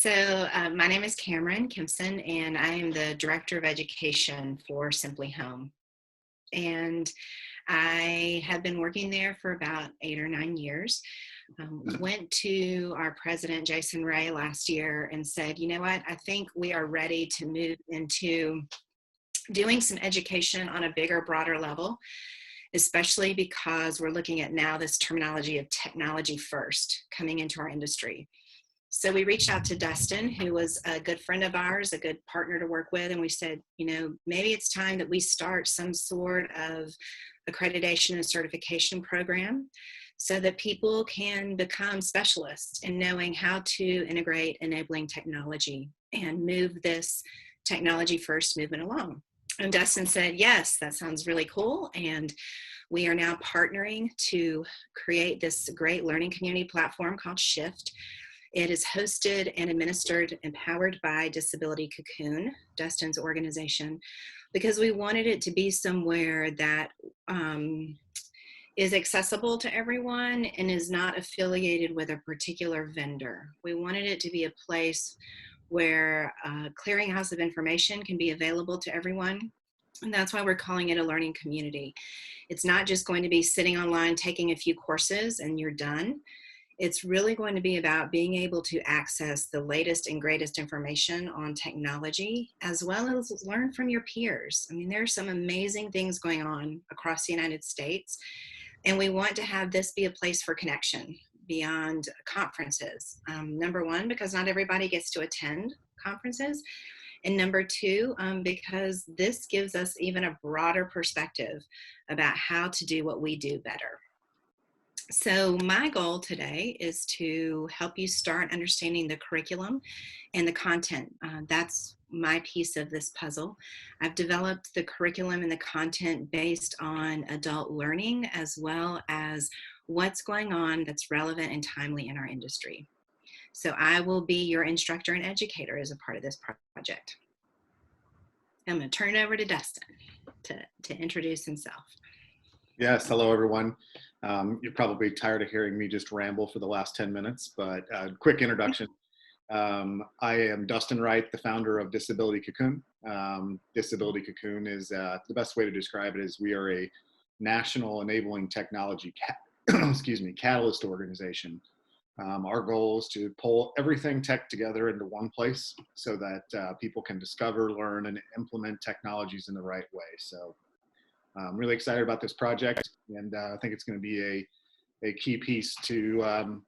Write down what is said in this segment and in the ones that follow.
My name is Cameron Kimpson, and I am the Director of Education for Simply Home. And I have been working there for about 8 or 9 years. Went to our president, Jason Ray, last year and said, you know what, I think we are ready to move into doing some education on a bigger, broader level, especially because we're looking at now this terminology of technology first coming into our industry. So we reached out to Dustin, who was a good friend of ours, a good partner to work with, and we said, you know, maybe it's time that we start some sort of accreditation and certification program so that people can become specialists in knowing how to integrate enabling technology and move this technology first movement along. And Dustin said, yes, that sounds really cool. And we are now partnering to create this great learning community platform called Shift. It is hosted and administered and powered by Disability Cocoon, Dustin's organization, because we wanted it to be somewhere that is accessible to everyone and is not affiliated with a particular vendor. We wanted it to be a place where a clearinghouse of information can be available to everyone. And that's why we're calling it a learning community. It's not just going to be sitting online, taking a few courses and you're done. It's really going to be about being able to access the latest and greatest information on technology, as well as learn from your peers. I mean, there's some amazing things going on across the United States, and we want to have this be a place for connection beyond conferences. Number one, because not everybody gets to attend conferences. And number two, because this gives us even a broader perspective about how to do what we do better. So my goal today is to help you start understanding the curriculum and the content. That's my piece of this puzzle. I've developed the curriculum and the content based on adult learning, as well as what's going on that's relevant and timely in our industry. So I will be your instructor and educator as a part of this project. I'm going to turn it over to Dustin to introduce himself. Yes, hello everyone. You're probably tired of hearing me just ramble for the last 10 minutes, but quick introduction. I am Dustin Wright, the founder of Disability Cocoon. Disability Cocoon is, the best way to describe it is we are a national enabling technology catalyst organization. Our goal is to pull everything tech together into one place so that people can discover, learn, and implement technologies in the right way. So I'm really excited about this project, and I think it's going to be a key piece to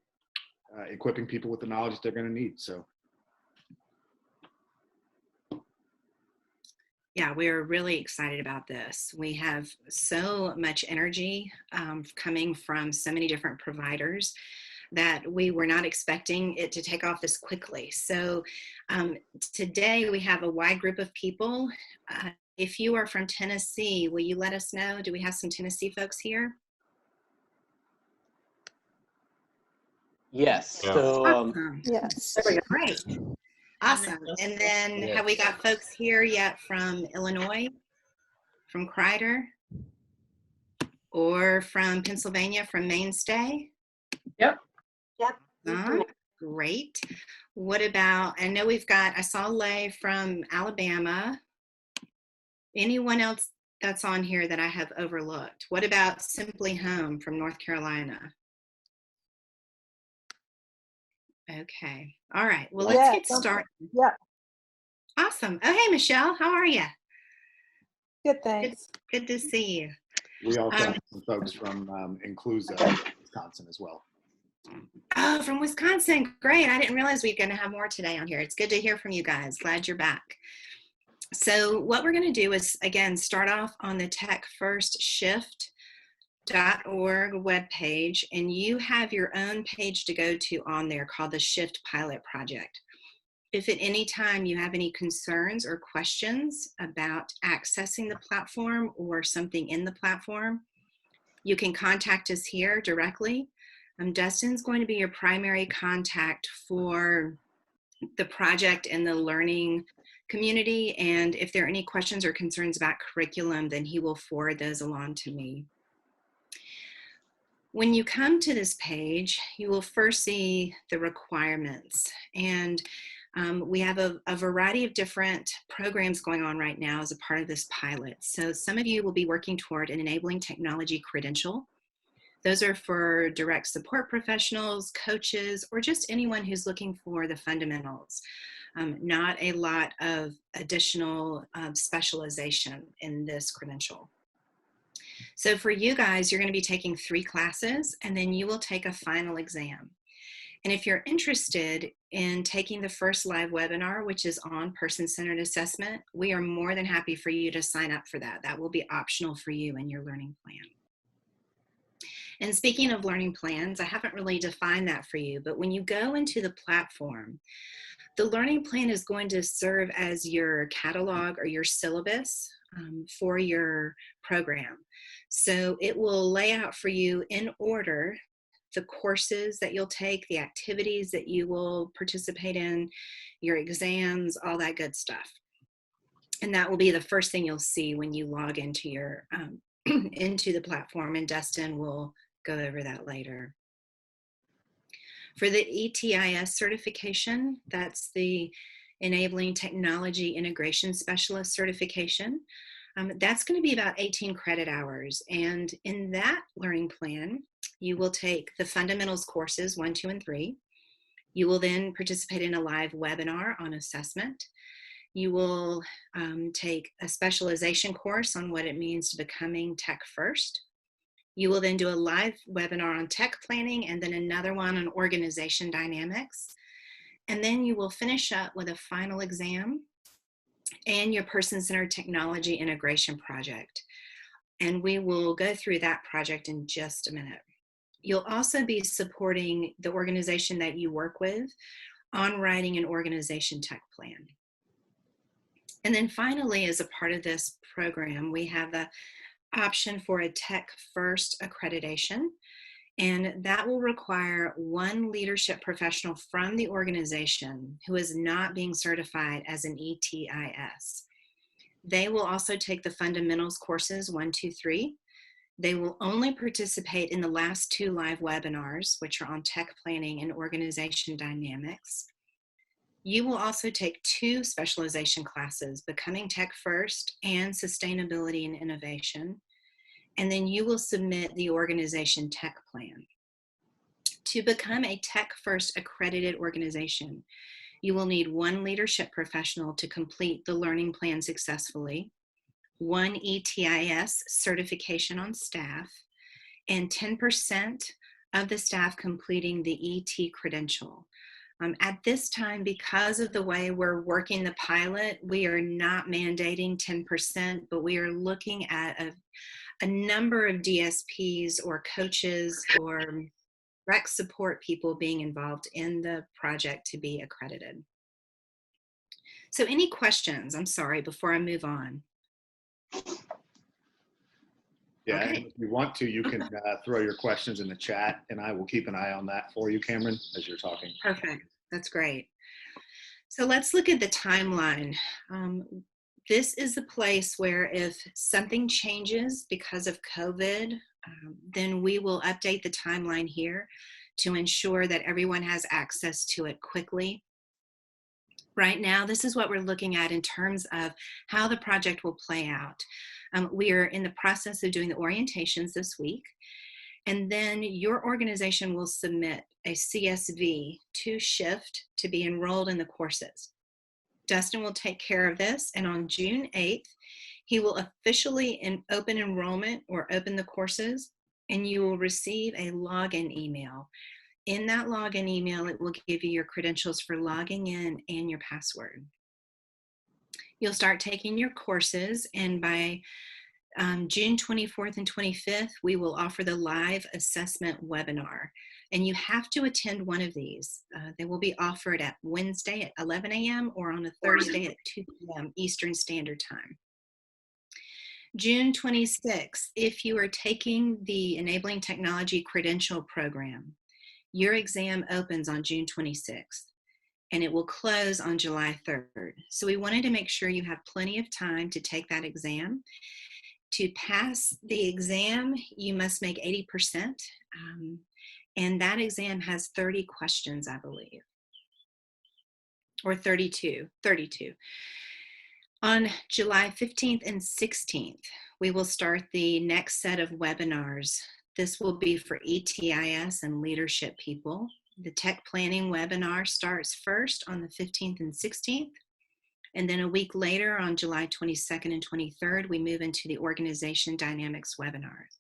equipping people with the knowledge they're going to need. So, yeah, we're really excited about this. We have so much energy coming from so many different providers that we were not expecting it to take off this quickly. So today we have a wide group of people. If you are from Tennessee, will you let us know? Do we have some Tennessee folks here? Yes. Yeah. So, Awesome. Yes. There we go. Great. Awesome. And then Yes. have we got folks here yet from Illinois, from Crider, or from Pennsylvania, from Mainstay? Yep. Great. What about, I know we've got, I saw Lay from Alabama. Anyone else that's on here that I have overlooked? What about Simply Home from North Carolina? Okay. All right. Well, let's get started. Yeah. Awesome. Oh, hey, Michelle. How are you? Good, thanks. Good to see you. we also have some folks from Inclusa, Wisconsin as well. Oh, from Wisconsin. Great. I didn't realize we were going to have more today on here. It's good to hear from you guys. Glad you're back. So what we're going to do is, again, start off on the Tech First Shift.org webpage, and you have your own page to go to on there called the Shift Pilot Project. If at any time you have any concerns or questions about accessing the platform or something in the platform, you can contact us here directly. Dustin's going to be your primary contact for the project and the learning community. And if there are any questions or concerns about curriculum, then he will forward those along to me. When you come to this page, you will first see the requirements. And We have a variety of different programs going on right now as a part of this pilot. So some of you will be working toward an enabling technology credential. Those are for direct support professionals, coaches, or just anyone who's looking for the fundamentals. Not a lot of additional specialization in this credential. So for you guys, you're going to be taking 3 classes, and then you will take a final exam. And if you're interested in taking the first live webinar, which is on person-centered assessment, we are more than happy for you to sign up for that. That will be optional for you in your learning plan. And speaking of learning plans, I haven't really defined that for you, but when you go into the platform, the learning plan is going to serve as your catalog or your syllabus for your program. So it will lay out for you in order the courses that you'll take, the activities that you will participate in, your exams, all that good stuff. And that will be the first thing you'll see when you log into your into the platform, and Dustin will go over that later. For the ETIS certification, that's the Enabling Technology Integration Specialist certification. That's going to be about 18 credit hours. And in that learning plan, you will take the fundamentals courses 1, 2, and 3. You will then participate in a live webinar on assessment. You will take a specialization course on what it means to becoming tech first. You will then do a live webinar on tech planning, and then another one on organization dynamics. And then you will finish up with a final exam and your person-centered technology integration project. And we will go through that project in just a minute. You'll also be supporting the organization that you work with on writing an organization tech plan. And then finally, as a part of this program, we have the option for a Tech First accreditation, and that will require 1 leadership professional from the organization who is not being certified as an ETIS. They will also take the fundamentals courses 1, 2, 3. They will only participate in the last 2 live webinars, which are on tech planning and organization dynamics. You will also take 2 specialization classes, Becoming Tech First and Sustainability and Innovation. And then you will submit the organization tech plan. To become a Tech First accredited organization, you will need 1 leadership professional to complete the learning plan successfully, 1 ETIS certification on staff, and 10% of the staff completing the ET credential. At this time, because of the way we're working the pilot, we are not mandating 10%, but we are looking at a number of DSPs or coaches or rec support people being involved in the project to be accredited. So any questions, I'm sorry, before I move on? Yeah, Okay. and if you want to, you can throw your questions in the chat, and I will keep an eye on that for you, Cameron, as you're talking. Perfect. That's great. So let's look at the timeline. This is the place where if something changes because of COVID, then we will update the timeline here to ensure that everyone has access to it quickly. Right now, this is what we're looking at in terms of how the project will play out. We are in the process of doing the orientations this week, and then your organization will submit a CSV to Shift to be enrolled in the courses. Dustin will take care of this, and on June 8th, he will officially open enrollment or open the courses, and you will receive a login email. In that login email, it will give you your credentials for logging in and your password. You'll start taking your courses, and by June 24th and 25th, we will offer the live assessment webinar. And you have to attend one of these. They will be offered at Wednesday at 11 a.m. or on a Thursday at 2 p.m. Eastern Standard Time. June 26th, if you are taking the Enabling Technology Credential Program, your exam opens on June 26th, and it will close on July 3rd. So we wanted to make sure you have plenty of time to take that exam. To pass the exam, you must make 80%, and that exam has 30 questions, I believe. or 32. On July 15th and 16th, we will start the next set of webinars. This will be for ETIS and leadership people. The tech planning webinar starts first on the 15th and 16th. And then a week later, on July 22nd and 23rd, we move into the organization dynamics webinars.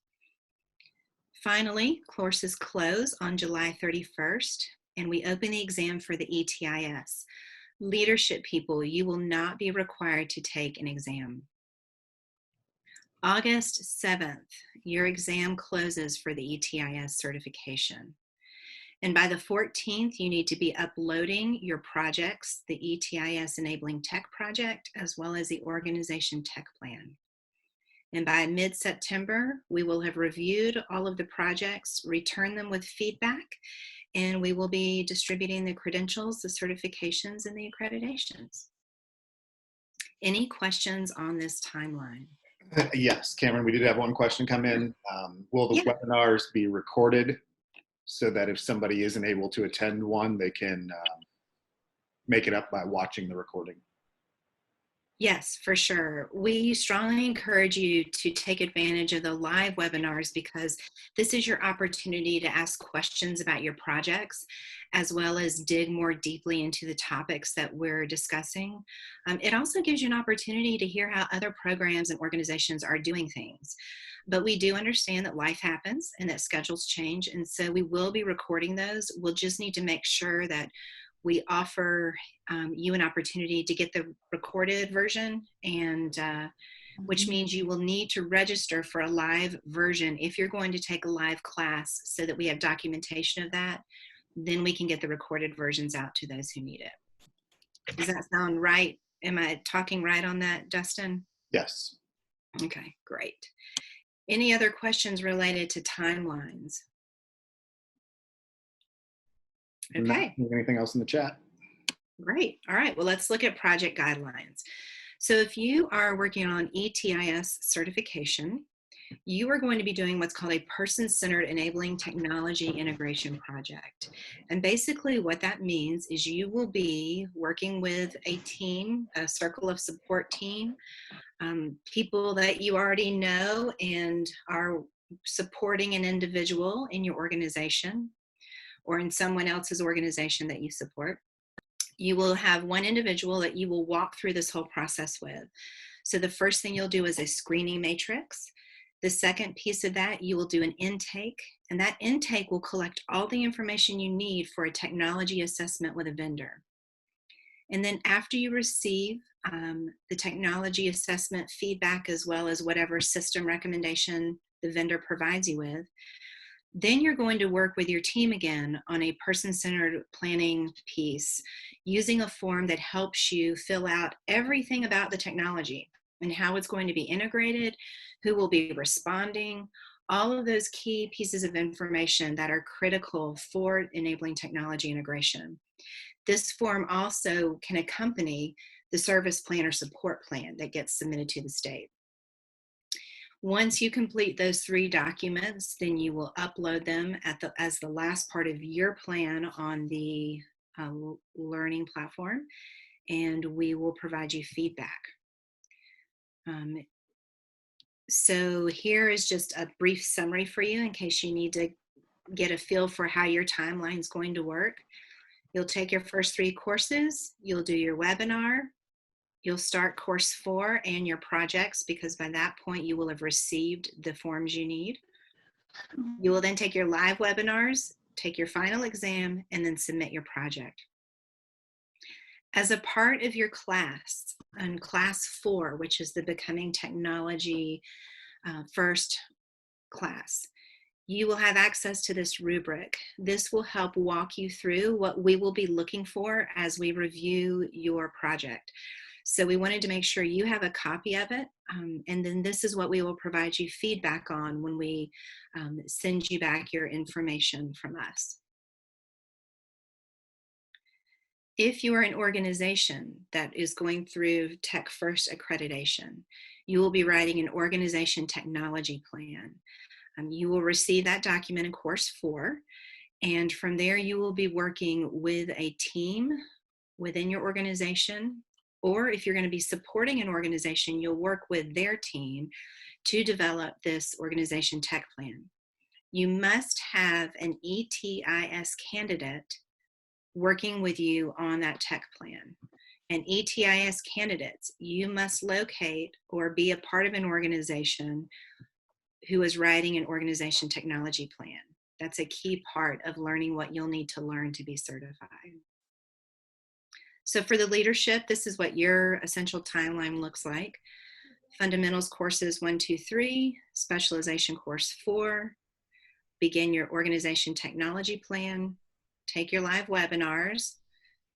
Finally, courses close on July 31st, and we open the exam for the ETIS. Leadership people, you will not be required to take an exam. August 7th, your exam closes for the ETIS certification. And by the 14th, you need to be uploading your projects, the ETIS Enabling Tech Project, as well as the Organization Tech Plan. And by mid-September, we will have reviewed all of the projects, returned them with feedback, and we will be distributing the credentials, the certifications, and the accreditations. Any questions on this timeline? Yes, Cameron, we did have one question come in. Will the webinars be recorded so that if somebody isn't able to attend one, they can make it up by watching the recording? Yes, for sure. We strongly encourage you to take advantage of the live webinars because this is your opportunity to ask questions about your projects, as well as dig more deeply into the topics that we're discussing. It also gives you an opportunity to hear how other programs and organizations are doing things. But we do understand that life happens and that schedules change, and so we will be recording those. We'll just need to make sure that we offer you an opportunity to get the recorded version, and which means you will need to register for a live version if you're going to take a live class so that we have documentation of that. Then we can get the recorded versions out to those who need it. Does that sound right? Am I talking right on that, Dustin? Yes. Okay, great. Any other questions related to timelines? Okay. Not anything else in the chat? Great. All right. Well, let's look at project guidelines. So if you are working on ETIS certification, you are going to be doing what's called a person-centered enabling technology integration project. And basically what that means is you will be working with a team, a circle of support team, people that you already know and are supporting an individual in your organization or in someone else's organization that you support. You will have one individual that you will walk through this whole process with. So the first thing you'll do is a screening matrix. The second piece of that, you will do an intake, and that intake will collect all the information you need for a technology assessment with a vendor. And then after you receive the technology assessment feedback, as well as whatever system recommendation the vendor provides you with, then you're going to work with your team again on a person-centered planning piece using a form that helps you fill out everything about the technology and how it's going to be integrated, who will be responding, all of those key pieces of information that are critical for enabling technology integration. This form also can accompany the service plan or support plan that gets submitted to the state. Once you complete those 3 documents, then you will upload them as the last part of your plan on the learning platform, and we will provide you feedback. So here is just a brief summary for you in case you need to get a feel for how your timeline is going to work. You'll take your first 3 courses, you'll do your webinar, you'll start course 4 and your projects, because by that point you will have received the forms you need. You will then take your live webinars, take your final exam, and then submit your project. As a part of your class, on class 4, which is the Becoming Technology First class, you will have access to this rubric. This will help walk you through what we will be looking for as we review your project. So we wanted to make sure you have a copy of it, and then this is what we will provide you feedback on when we send you back your information from us. If you are an organization that is going through Tech First accreditation, you will be writing an organization technology plan. You will receive that document in course 4, and from there you will be working with a team within your organization, or if you're going to be supporting an organization, you'll work with their team to develop this organization tech plan. You must have an ETIS candidate working with you on that tech plan. And ETIS candidates, you must locate or be a part of an organization who is writing an organization technology plan. That's a key part of learning what you'll need to learn to be certified. So for the leadership, this is what your essential timeline looks like. Fundamentals courses 1, 2, 3, specialization course 4, begin your organization technology plan, take your live webinars,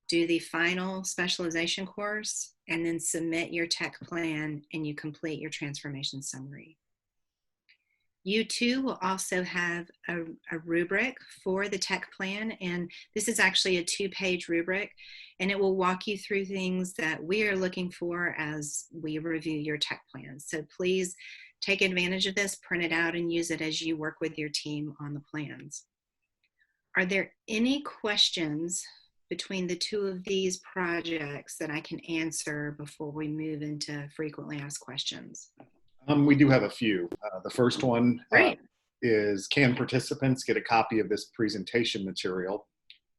do the final specialization course, and then submit your tech plan and you complete your transformation summary. You too will also have a rubric for the tech plan, and this is actually a 2-page rubric, and it will walk you through things that we are looking for as we review your tech plan. So please take advantage of this, print it out, and use it as you work with your team on the plans. Are there any questions between the two of these projects that I can answer before we move into frequently asked questions? We do have a few. The first one Great. is, can participants get a copy of this presentation material?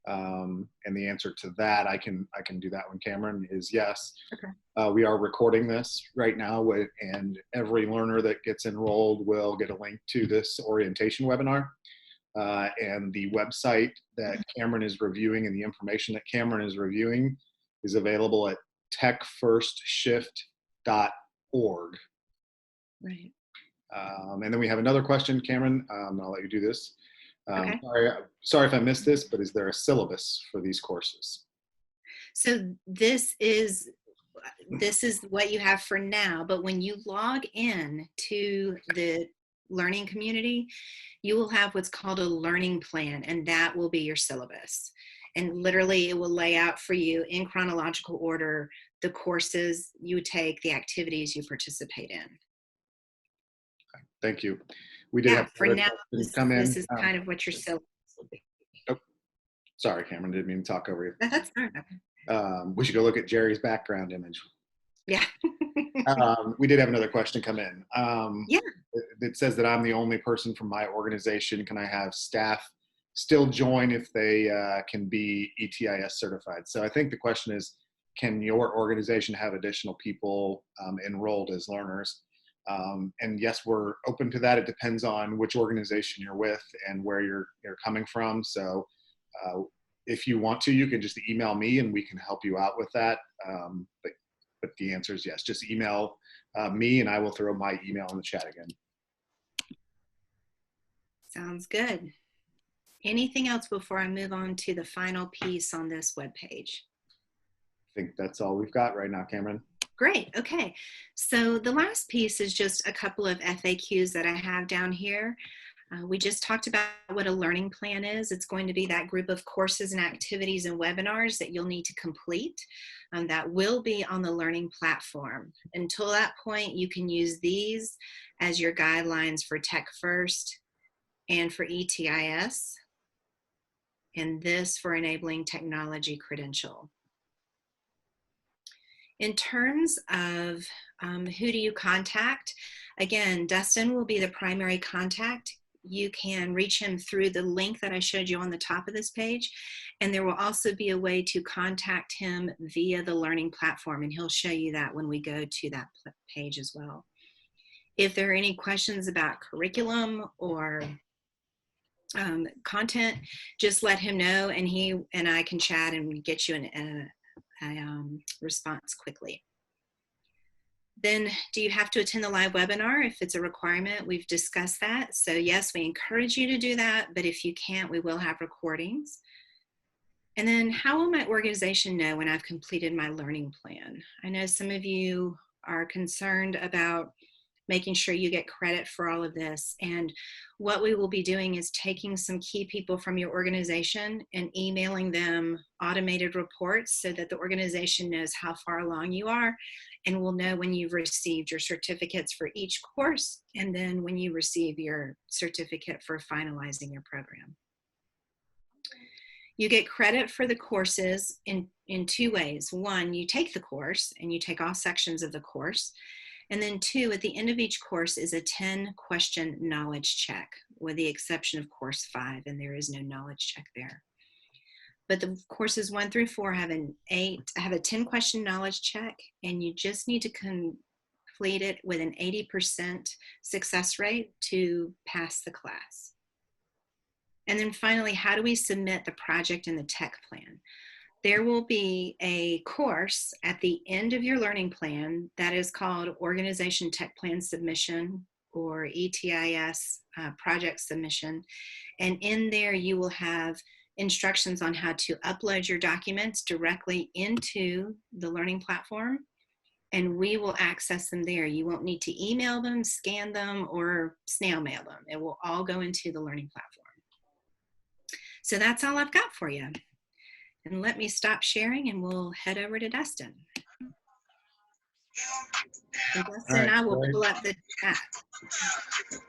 And the answer to that, I can do that one, Cameron, is yes. Okay. We are recording this right now, and every learner that gets enrolled will get a link to this orientation webinar. And the website that Cameron is reviewing and the information that Cameron is reviewing is available at techfirstshift.org. Right. And then we have another question, Cameron. I'll let you do this. Okay. Sorry if I missed this, but is there a syllabus for these courses? So this is what you have for now, but when you log in to the learning community, you will have what's called a learning plan, and that will be your syllabus. And literally it will lay out for you in chronological order the courses you take, the activities you participate in. Thank you. We did have for now, come in. this is kind of what your syllabus will be. Oh, sorry, Cameron, didn't mean to talk over you. That's all right. We should go look at Jerry's background image. Yeah. We did have another question come in. Yeah. It says that I'm the only person from my organization. Can I have staff still join if they can be ETIS certified? So I think the question is, can your organization have additional people enrolled as learners? And yes, we're open to that. It depends on which organization you're with and where you're coming from. So if you want to, you can just email me and we can help you out with that. But the answer is yes, just email me and I will throw my email in the chat again. Sounds good. Anything else before I move on to the final piece on this webpage? I think that's all we've got right now, Cameron. Great. Okay. So the last piece is just a couple of FAQs that I have down here. We just talked about what a learning plan is. It's going to be that group of courses and activities and webinars that you'll need to complete that will be on the learning platform. Until that point, you can use these as your guidelines for Tech First and for ETIS, and this for enabling technology credential. In terms of who do you contact, again, Dustin will be the primary contact. You can reach him through the link that I showed you on the top of this page, and there will also be a way to contact him via the learning platform, and he'll show you that when we go to that page as well. If there are any questions about curriculum or content, just let him know, and he and I can chat and get you a response quickly. Then, do you have to attend the live webinar? If it's a requirement, we've discussed that. So yes, we encourage you to do that, but if you can't, we will have recordings. And then, how will my organization know when I've completed my learning plan? I know some of you are concerned about making sure you get credit for all of this. And what we will be doing is taking some key people from your organization and emailing them automated reports so that the organization knows how far along you are and will know when you've received your certificates for each course and then when you receive your certificate for finalizing your program. You get credit for the courses in two ways. One, you take the course and you take all sections of the course. And then two, at the end of each course is a 10-question knowledge check, with the exception of course 5, and there is no knowledge check there. But the courses 1 through 4 have a 10-question knowledge check, and you just need to complete it with an 80% success rate to pass the class. And then finally, how do we submit the project and the tech plan? There will be a course at the end of your learning plan that is called Organization Tech Plan Submission, or ETIS project submission. And in there you will have instructions on how to upload your documents directly into the learning platform, and we will access them there. You won't need to email them, scan them, or snail mail them. It will all go into the learning platform. So that's all I've got for you. And let me stop sharing and we'll head over to Dustin. And Dustin, right, I will great. pull up the chat.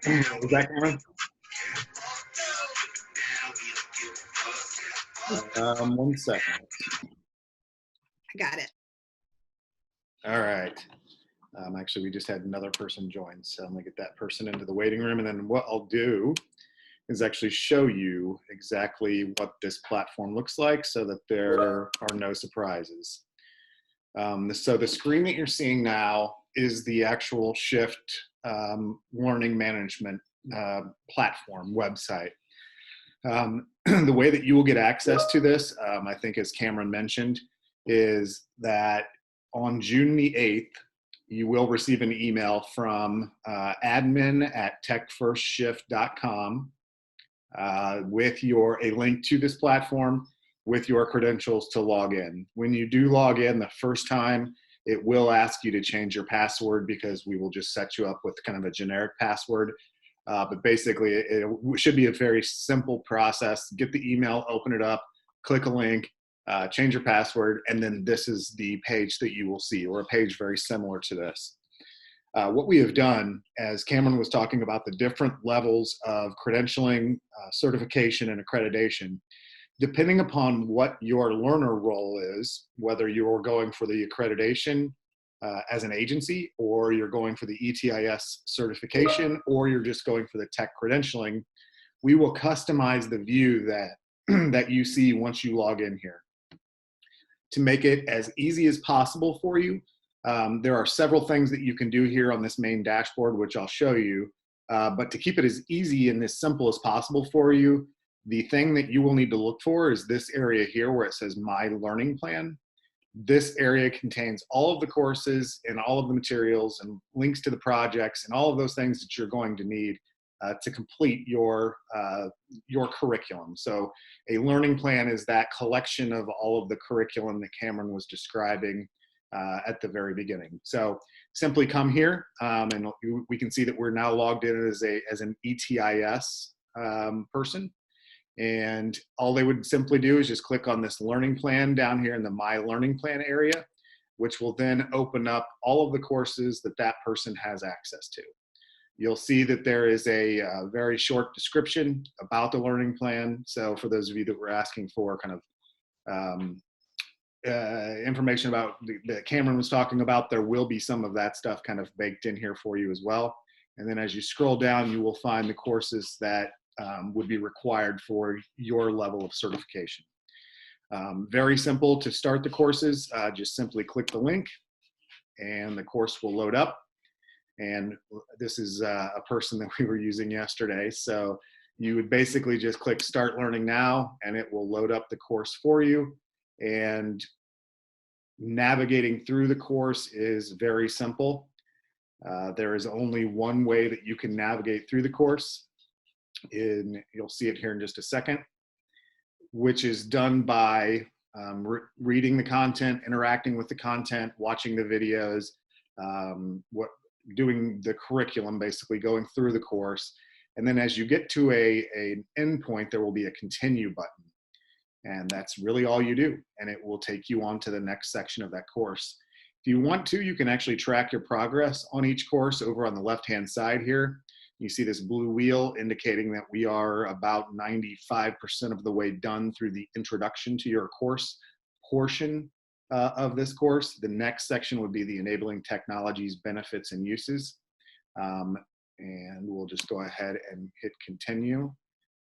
Is that Cameron? One second. I got it. All right. Actually, we just had another person join, so I'm gonna get that person into the waiting room, and then what I'll do is actually show you exactly what this platform looks like so that there are no surprises. So the screen that you're seeing now is the actual Shift learning management platform website. The way that you will get access to this, I think as Cameron mentioned, is that on June the 8th, you will receive an email from admin@techfirstshift.com with a link to this platform with your credentials to log in. When you do log in the first time, it will ask you to change your password because we will just set you up with kind of a generic password. But basically, it should be a very simple process. Get the email, open it up, click a link, change your password, and then this is the page that you will see, or a page very similar to this. What we have done, as Cameron was talking about the different levels of credentialing, certification, and accreditation, depending upon what your learner role is, whether you're going for the accreditation as an agency, or you're going for the ETIS certification, or you're just going for the tech credentialing, we will customize the view that, that you see once you log in here. To make it as easy as possible for you, there are several things that you can do here on this main dashboard, which I'll show you. But to keep it as easy and as simple as possible for you, the thing that you will need to look for is this area here where it says My Learning Plan. This area contains all of the courses and all of the materials and links to the projects and all of those things that you're going to need to complete your curriculum. So a learning plan is that collection of all of the curriculum that Cameron was describing at the very beginning. So simply come here and we can see that we're now logged in as an ETIS person. And all they would simply do is just click on this learning plan down here in the My Learning Plan area, which will then open up all of the courses that that person has access to. You'll see that there is a very short description about the learning plan. So for those of you that were asking for kind of information about that Cameron was talking about, there will be some of that stuff kind of baked in here for you as well. And then as you scroll down, you will find the courses that would be required for your level of certification. Very simple to start the courses. Just simply click the link and the course will load up. And this is a person that we were using yesterday. So you would basically just click Start Learning Now and it will load up the course for you. And navigating through the course is very simple. There is only one way that you can navigate through the course. You'll see it here in just a second, which is done by reading the content, interacting with the content, watching the videos, doing the curriculum, basically going through the course. And then as you get to an endpoint, there will be a continue button. And that's really all you do. And it will take you on to the next section of that course. If you want to, you can actually track your progress on each course over on the left-hand side here. You see this blue wheel indicating that we are about 95% of the way done through the introduction to your course portion of this course. The next section would be the enabling technologies, benefits, and uses. And we'll just go ahead and hit continue.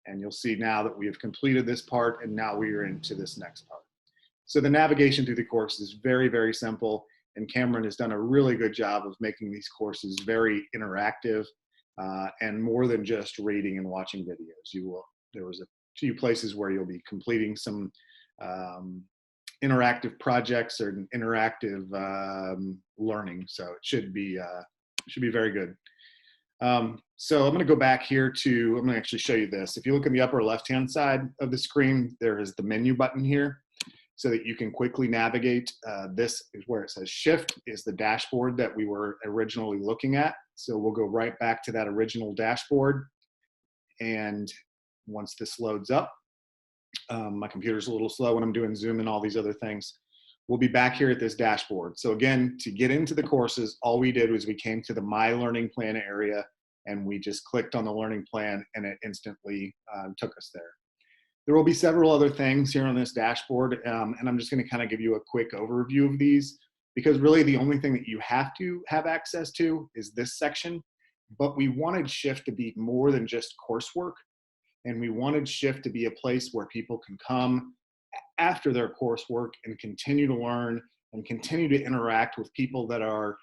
And you'll see now that we have completed this part, and now we are into this next part. So the navigation through the course is very, very simple. And Cameron has done a really good job of making these courses very interactive and more than just reading and watching videos. There was a few places where you'll be completing some interactive projects or interactive learning. So it should be very good. So I'm going to go back here I'm going to actually show you this. If you look in the upper left-hand side of the screen, there is the menu button here so that you can quickly navigate. This is where it says Shift is the dashboard that we were originally looking at. So we'll go right back to that original dashboard. And once this loads up, my computer's a little slow when I'm doing Zoom and all these other things. We'll be back here at this dashboard. So again, to get into the courses, all we did was we came to the My Learning Plan area and we just clicked on the learning plan and it instantly took us there. There will be several other things here on this dashboard, and I'm just going to kind of give you a quick overview of these because really the only thing that you have to have access to is this section, but we wanted Shift to be more than just coursework, and we wanted Shift to be a place where people can come after their coursework and continue to learn and continue to interact with people that are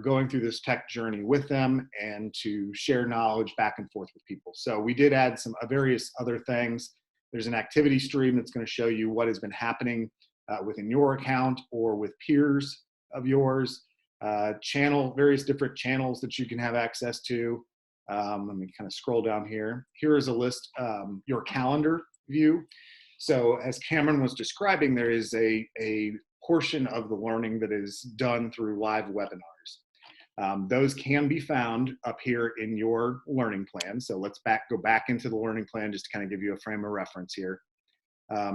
going through this tech journey with them and to share knowledge back and forth with people. So we did add some various other things. There's an activity stream that's going to show you what has been happening within your account or with peers of yours, various different channels that you can have access to. Let me kind of scroll down here. Here is a list, your calendar view. So as Cameron was describing, there is a portion of the learning that is done through live webinars. Those can be found up here in your learning plan. So let's go back into the learning plan just to kind of give you a frame of reference here.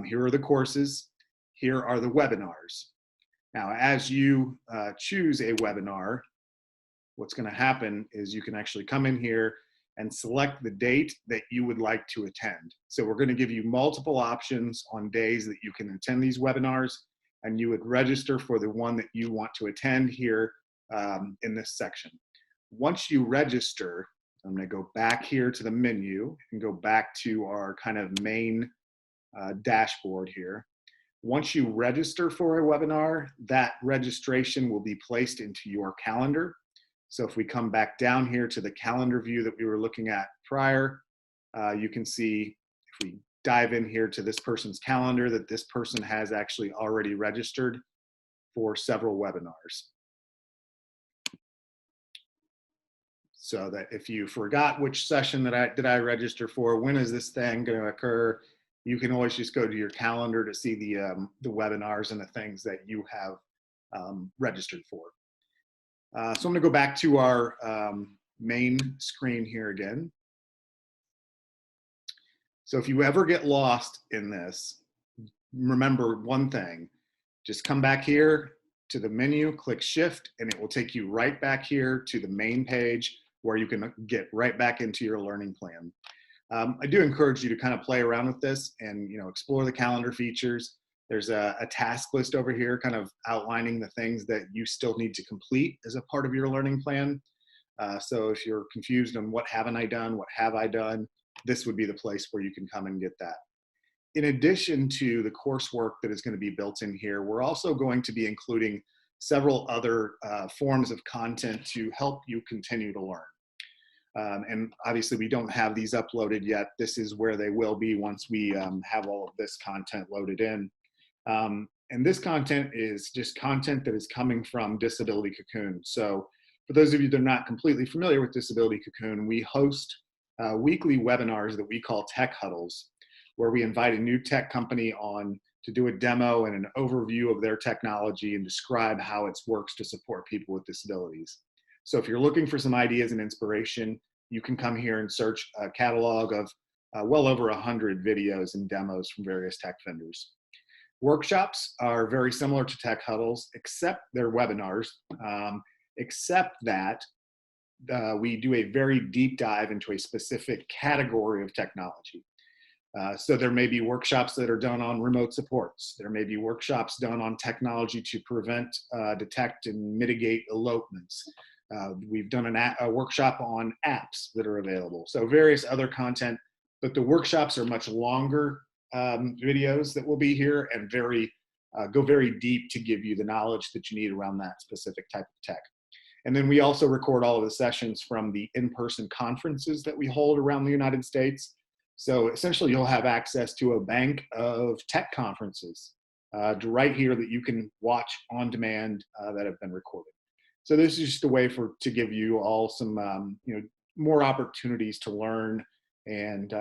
Here are the courses. Here are the webinars. Now, as you choose a webinar, what's going to happen is you can actually come in here and select the date that you would like to attend. So we're going to give you multiple options on days that you can attend these webinars, and you would register for the one that you want to attend here in this section. Once you register, I'm going to go back here to the menu and go back to our kind of main dashboard here. Once you register for a webinar, that registration will be placed into your calendar. So if we come back down here to the calendar view that we were looking at prior, you can see if we dive in here to this person's calendar that this person has actually already registered for several webinars. So that if you forgot which session that did I register for, when is this thing going to occur, you can always just go to your calendar to see the webinars and the things that you have registered for. So I'm going to go back to our main screen here again. So if you ever get lost in this, remember one thing, just come back here to the menu, click Shift, and it will take you right back here to the main page where you can get right back into your learning plan. I do encourage you to kind of play around with this and explore the calendar features. There's a task list over here kind of outlining the things that you still need to complete as a part of your learning plan. So if you're confused on what haven't I done, what have I done, this would be the place where you can come and get that. In addition to the coursework that is going to be built in here, we're also going to be including several other forms of content to help you continue to learn. And obviously we don't have these uploaded yet. This is where they will be once we have all of this content loaded in. And this content is just content that is coming from Disability Cocoon. So for those of you that are not completely familiar with Disability Cocoon, we host weekly webinars that we call Tech Huddles, where we invite a new tech company on to do a demo and an overview of their technology and describe how it works to support people with disabilities. So if you're looking for some ideas and inspiration, you can come here and search a catalog of well over 100 videos and demos from various tech vendors. Workshops are very similar to Tech Huddles, except they're webinars, except that we do a very deep dive into a specific category of technology. So there may be workshops that are done on remote supports. There may be workshops done on technology to prevent, detect, and mitigate elopements. We've done a workshop on apps that are available. So various other content, but the workshops are much longer videos that will be here and go very deep to give you the knowledge that you need around that specific type of tech. And then we also record all of the sessions from the in-person conferences that we hold around the United States. So essentially you'll have access to a bank of tech conferences right here that you can watch on demand that have been recorded. So this is just a way to give you all some more opportunities to learn and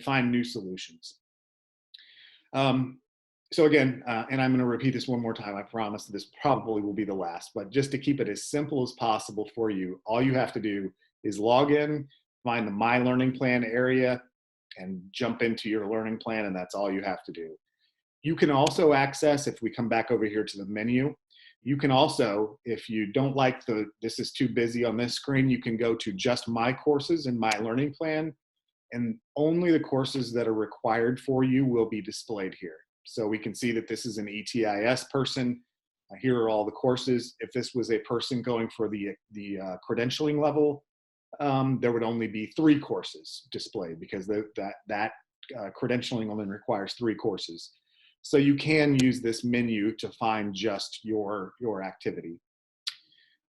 find new solutions. So again, and I'm going to repeat this one more time. I promise that this probably will be the last, but just to keep it as simple as possible for you, all you have to do is log in, find the My Learning Plan area, and jump into your learning plan, and that's all you have to do. You can also access, if we come back over here to the menu, you can also, if you don't like this is too busy on this screen, you can go to just My Courses in My Learning Plan, and only the courses that are required for you will be displayed here. So we can see that this is an ETIS person. Here are all the courses. If this was a person going for the credentialing level, there would only be 3 courses displayed because that credentialing only requires 3 courses. So you can use this menu to find just your activity.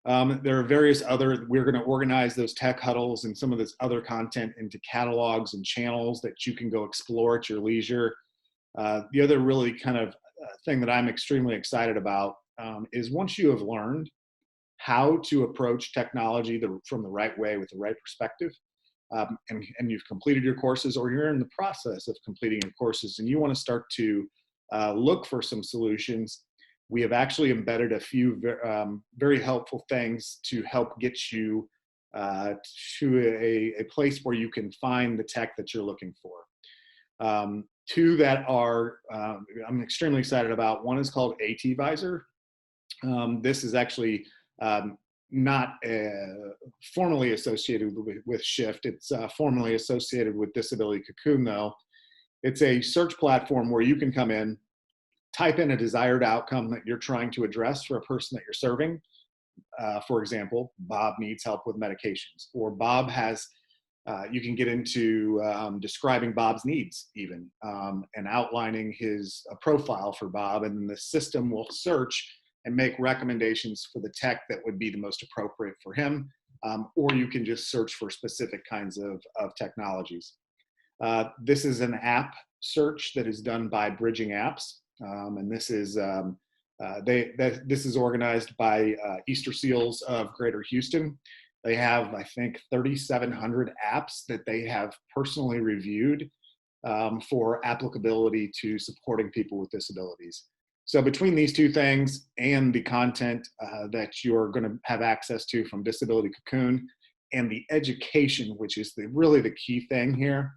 There are various other, we're going to organize those tech huddles and some of this other content into catalogs and channels that you can go explore at your leisure. The other really kind of thing that I'm extremely excited about is once you have learned how to approach technology from the right way with the right perspective, and you've completed your courses or you're in the process of completing your courses and you want to start to look for some solutions, we have actually embedded a few very helpful things to help get you to a place where you can find the tech that you're looking for. 2 that are I'm extremely excited about. One is called ATvisor. This is actually not formally associated with Shift. It's formally associated with Disability Cocoon, though. It's a search platform where you can come in, type in a desired outcome that you're trying to address for a person that you're serving. For example, Bob needs help with medications, or Bob has you can get into describing Bob's needs even, and outlining his profile for Bob, and then the system will search and make recommendations for the tech that would be the most appropriate for him, or you can just search for specific kinds of technologies. This is an app search that is done by Bridging Apps, and this is this is organized by Easter Seals of Greater Houston. They have, I think, 3,700 apps that they have personally reviewed for applicability to supporting people with disabilities. So between these 2 things and the content that you're going to have access to from Disability Cocoon and the education, which is really the key thing here,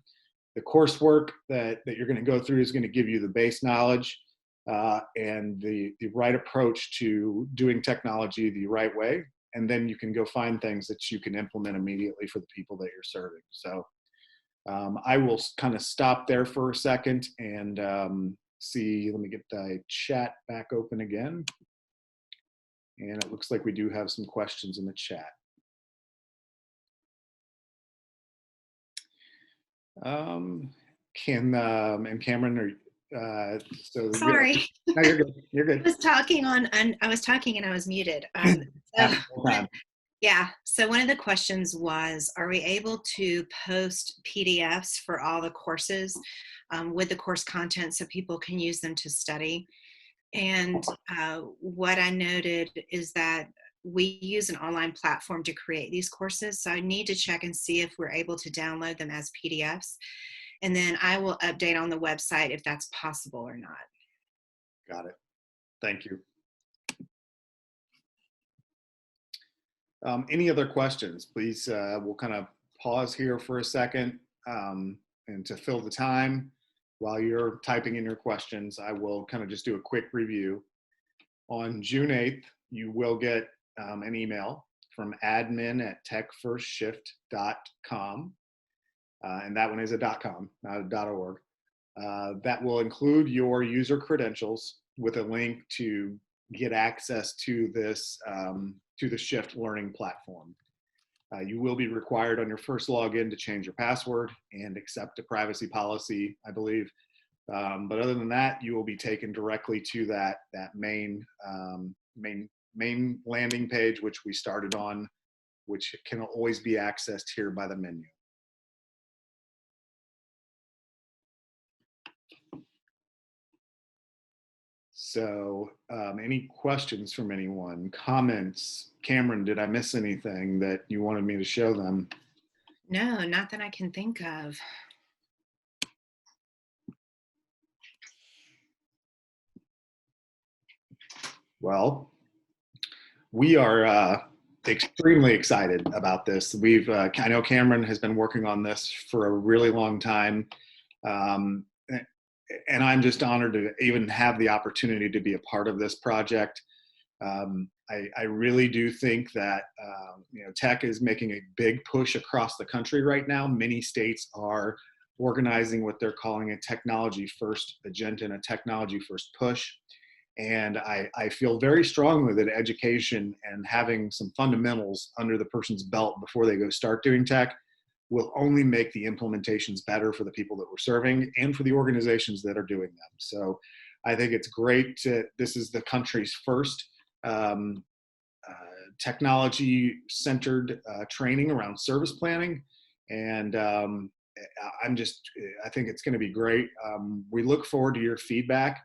the coursework that you're going to go through is going to give you the base knowledge and the right approach to doing technology the right way. And then you can go find things that you can implement immediately for the people that you're serving. So I will kind of stop there for a second and see, let me get the chat back open again. And it looks like we do have some questions in the chat. And Cameron, so Sorry. no, you're good. You're good. I was talking and I was muted. Yeah. So one of the questions was, are we able to post PDFs for all the courses with the course content so people can use them to study? And what I noted is that we use an online platform to create these courses. So I need to check and see if we're able to download them as PDFs. And then I will update on the website if that's possible or not. Got it. Thank you. Any other questions? Please, we'll kind of pause here for a second, and to fill the time while you're typing in your questions, I will kind of just do a quick review. On June 8th, you will get an email from admin@techfirstshift.com. And that one is a .com, not a .org. That will include your user credentials with a link to get access to this, to the Shift learning platform. You will be required on your first login to change your password and accept a privacy policy, I believe. But other than that, you will be taken directly to that main landing page, which we started on, which can always be accessed here by the menu. So any questions from anyone? Comments? Cameron, did I miss anything that you wanted me to show them? No, not that I can think of. Well, we are extremely excited about this. I know Cameron has been working on this for a really long time. And I'm just honored to even have the opportunity to be a part of this project. I really do think that tech is making a big push across the country right now. Many states are organizing what they're calling a technology first agenda and a technology first push. And I feel very strongly that education and having some fundamentals under the person's belt before they go start doing tech will only make the implementations better for the people that we're serving and for the organizations that are doing them. So I think it's great this is the country's first technology-centered training around service planning. And I think it's going to be great. We look forward to your feedback.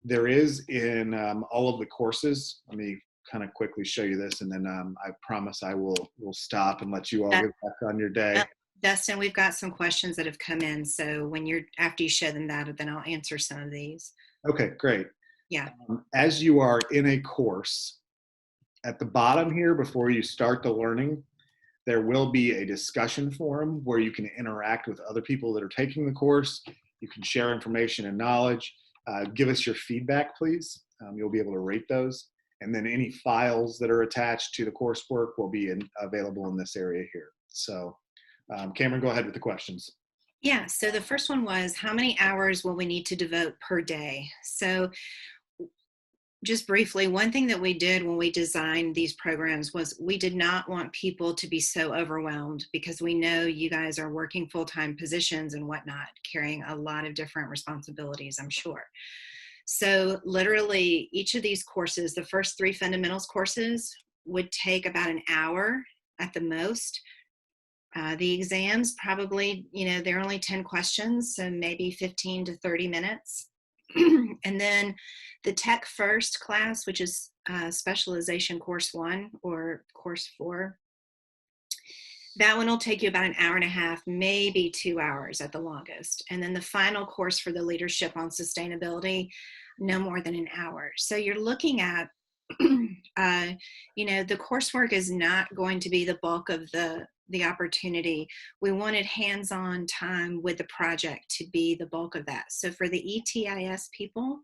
There is in all of the courses, let me kind of quickly show you this, and then I promise I will stop and let you all get back on your day. Dustin, we've got some questions that have come in. So after you show them that, then I'll answer some of these. Okay, great. Yeah. As you are in a course, at the bottom here, before you start the learning, there will be a discussion forum where you can interact with other people that are taking the course. You can share information and knowledge. Give us your feedback, please. You'll be able to rate those. And then any files that are attached to the coursework will be available in this area here. So Cameron, go ahead with the questions. Yeah, so the first one was, how many hours will we need to devote per day? So just briefly, one thing that we did when we designed these programs was we did not want people to be so overwhelmed, because we know you guys are working full-time positions and whatnot, carrying a lot of different responsibilities, I'm sure. So literally each of these courses, the first 3 fundamentals courses, would take about an hour at the most. The exams probably, they're only 10 questions, so maybe 15 to 30 minutes. And then the Tech First class, which is specialization course 1 or course 4, that one will take you about an hour and a half, maybe 2 hours at the longest. And then the final course for the leadership on sustainability, no more than an hour. So you're looking at, the coursework is not going to be the bulk of the opportunity. We wanted hands-on time with the project to be the bulk of that. So for the ETIS people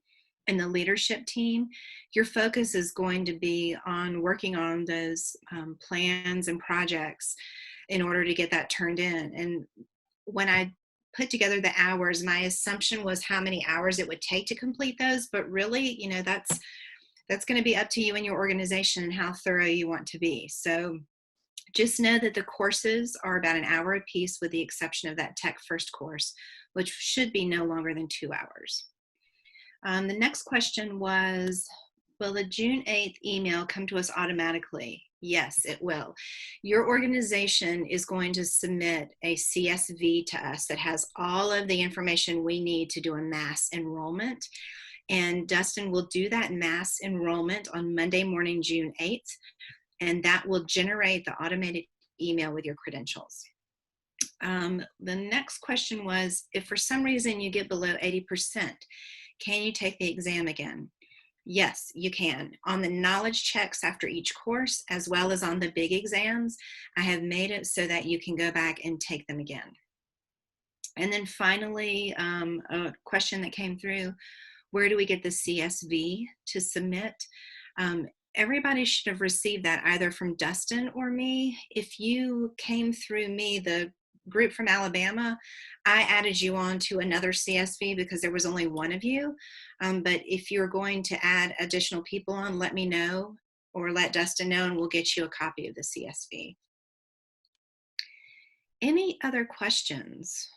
and the leadership team, your focus is going to be on working on those plans and projects in order to get that turned in. And when I put together the hours, my assumption was how many hours it would take to complete those, but really, that's going to be up to you and your organization and how thorough you want to be. So just know that the courses are about an hour a piece, with the exception of that Tech First course, which should be no longer than 2 hours. The next question was, will the June 8th email come to us automatically? Yes, it will. Your organization is going to submit a CSV to us that has all of the information we need to do a mass enrollment. And Dustin will do that mass enrollment on Monday morning, June 8th. And that will generate the automated email with your credentials. The next question was, if for some reason you get below 80%, can you take the exam again? Yes, you can. On the knowledge checks after each course, as well as on the big exams, I have made it so that you can go back and take them again. And then finally, a question that came through, where do we get the CSV to submit? everybody should have received that either from Dustin or me. If you came through me, the group from Alabama, I added you on to another CSV because there was only one of you. But if you're going to add additional people on, let me know or let Dustin know and we'll get you a copy of the CSV. Any other questions?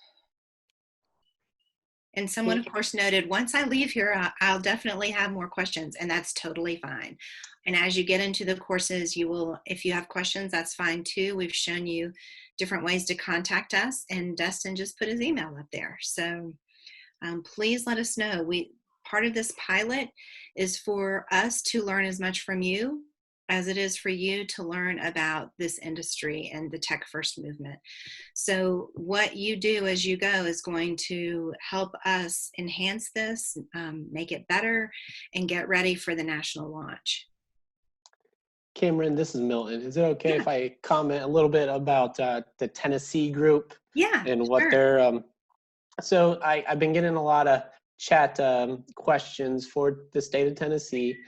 And someone, of course, noted, once I leave here, I'll definitely have more questions, and that's totally fine. And as you get into the courses, you will, if you have questions, that's fine too. We've shown you different ways to contact us, and Dustin just put his email up there. So please let us know. Part of this pilot is for us to learn as much from you as it is for you to learn about this industry and the tech first movement. So what you do as you go is going to help us enhance this, make it better, and get ready for the national launch. Cameron, this is Milton. Is it okay if I comment a little bit about the Tennessee group? Yeah, And what sure. they're, so I've been getting a lot of chat questions for the state of Tennessee.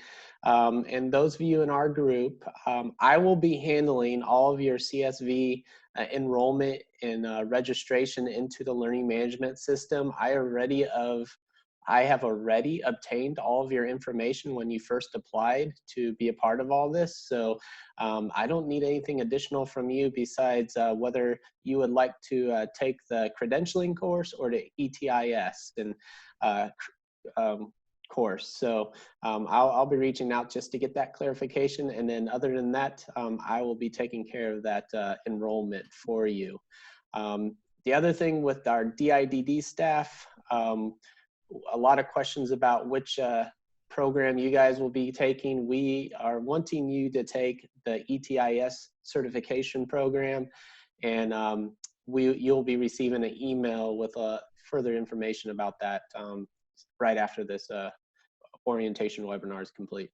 And those of you in our group, I will be handling all of your CSV enrollment and registration into the learning management system. I have already obtained all of your information when you first applied to be a part of all this. So I don't need anything additional from you besides whether you would like to take the credentialing course or the ETIS and course. So I'll be reaching out just to get that clarification. And then other than that, I will be taking care of that enrollment for you. The other thing with our DIDD staff, a lot of questions about which program you guys will be taking. We are wanting you to take the ETIS certification program, and you'll be receiving an email with further information about that right after this orientation webinar is complete.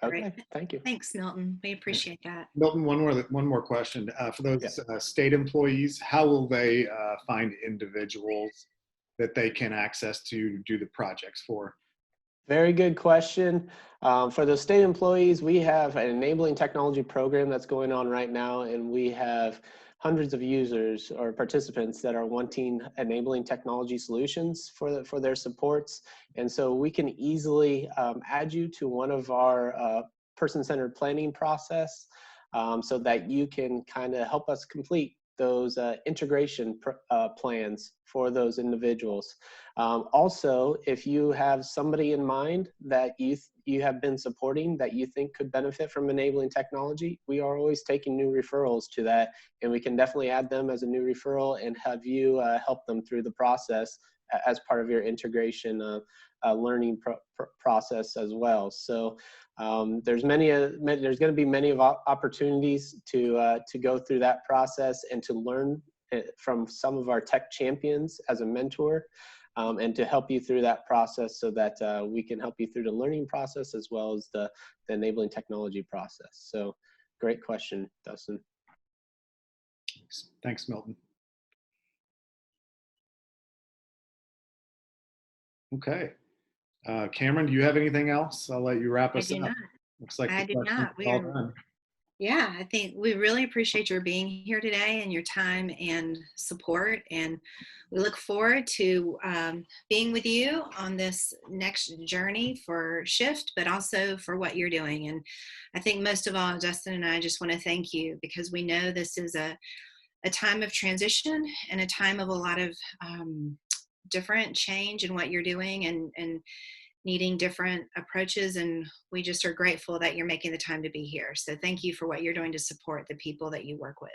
Okay, Great. thank you. Thanks, Milton. We appreciate that. Milton, one more question. For those state employees, how will they find individuals that they can access to do the projects for? Very good question. For the state employees, we have an enabling technology program that's going on right now, and we have hundreds of users or participants that are wanting enabling technology solutions for their supports. And so we can easily add you to one of our person-centered planning process so that you can kind of help us complete those integration plans for those individuals. Also, if you have somebody in mind that you have been supporting that you think could benefit from enabling technology, we are always taking new referrals to that, and we can definitely add them as a new referral and have you help them through the process as part of your integration learning process as well. So there's going to be many opportunities to go through that process and to learn from some of our tech champions as a mentor, and to help you through that process so that we can help you through the learning process as well as the enabling technology process. So great question, Dustin. Thanks, Milton. Okay. Cameron, do you have anything else? I'll let you wrap us up. Not. Looks like I the do not. questions are all done. Yeah, I think we really appreciate your being here today and your time and support. And we look forward to being with you on this next journey for Shift, but also for what you're doing. And I think most of all, Dustin and I just want to thank you because we know this is a time of transition and a time of a lot of different change in what you're doing and needing different approaches, and we just are grateful that you're making the time to be here. So thank you for what you're doing to support the people that you work with.